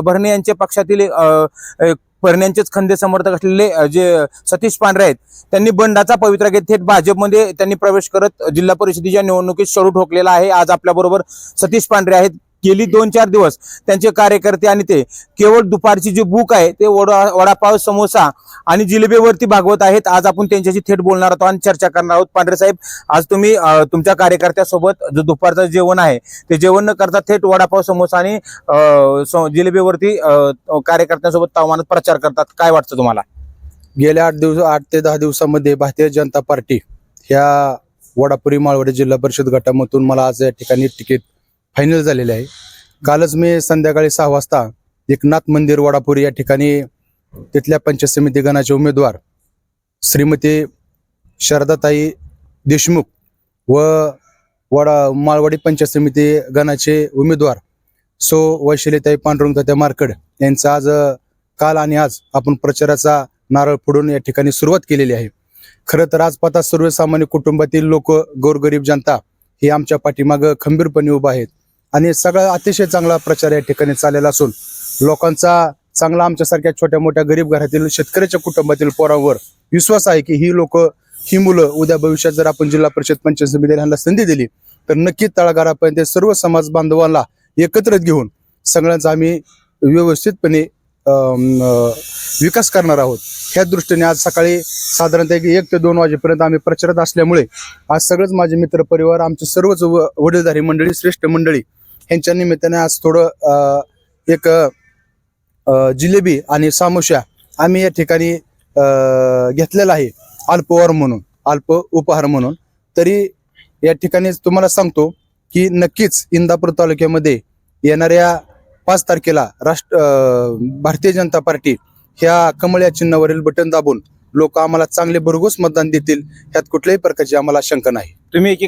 भरणे यांच्या पक्षातील भरण्यांचेच खंदे समर्थक असलेले जे सतीश पांढरे आहेत, त्यांनी बंडाचा पवित्रा घेत थेट भाजपमध्ये त्यांनी प्रवेश करत जिल्हा परिषदेच्या निवडणुकीत शरू ठोकलेला आहे. आज आपल्याबरोबर सतीश पांढरे आहेत. गेली 2-4 दिवस त्यांचे कार्यकर्ते आणि ते केवळ दुपारची जी भूक आहे ते वडापाव, समोसा आणि जिलेबीवरती भागवत आहेत. आज आपण त्यांच्याशी थेट बोलणार आहोत आणि चर्चा करणार आहोत. पांढरे साहेब, आज तुम्ही तुमच्या कार्यकर्त्यासोबत जो दुपारचं जेवण आहे ते जेवण न करता थेट वडापाव, समोसा आणि जिलेबीवरती कार्यकर्त्यांसोबत तावमानात प्रचार करतात. काय वाटतं तुम्हाला? गेल्या 8 ते 10 दिवसामध्ये भारतीय जनता पार्टी ह्या वडापुरी माळवडे जिल्हा परिषद गटामधून मला आज या ठिकाणी तिकीट फायनल झालेले आहे. कालच मी संध्याकाळी 6 वाजता एकनाथ मंदिर वडापुरी या ठिकाणी तिथल्या पंचायत समिती गणाचे उमेदवार श्रीमती शारदाताई देशमुख व माळवाडी पंचायत समिती गणाचे उमेदवार सो वैशालीताई पांडुरंग मार्कड यांचा आज काल आणि आज आपण प्रचाराचा नारळ फोडून या ठिकाणी सुरुवात केलेली आहे. खरं तर आज पाहता सर्वसामान्य कुटुंबातील लोक, गोरगरीब जनता हे आमच्या पाठीमागं खंबीरपणे उभा आहेत आणि सगळा अतिशय चांगला प्रचार या ठिकाणी चाललेला असून लोकांचा चांगला आमच्यासारख्या छोट्या मोठ्या गरीब घरातील शेतकऱ्याच्या कुटुंबातील पोरांवर विश्वास आहे की ही मुलं उद्या भविष्यात जर आपण जिल्हा परिषद पंचायत समितीला ह्यांना संधी दिली तर नक्कीच तळागाळापर्यंत सर्व समाज बांधवांना एकत्रित घेऊन सगळ्यांचा आम्ही व्यवस्थितपणे विकास करणार आहोत. ह्या दृष्टीने आज सकाळी साधारणतः 1 ते 2 वाजेपर्यंत आम्ही प्रचारात असल्यामुळे आज सगळंच माझे मित्र परिवार, आमचे सर्वच वडीलधारी मंडळी, श्रेष्ठ मंडळी ह्यांच्या निमित्ताने आज थोडं एक जिलेबी आणि सामोशा आम्ही या ठिकाणी घेतलेला आहे अल्प उपहार म्हणून. तरी या ठिकाणी तुम्हाला सांगतो की नक्कीच इंदापूर तालुक्यामध्ये येणाऱ्या 5 तारखेला भारतीय जनता पार्टी ह्या कमळ या चिन्हावरील बटन दाबून लोक आम्हाला चांगले भरघोस मतदान देतील, ह्यात कुठल्याही प्रकारची आम्हाला शंका नाही. तुम्ही एक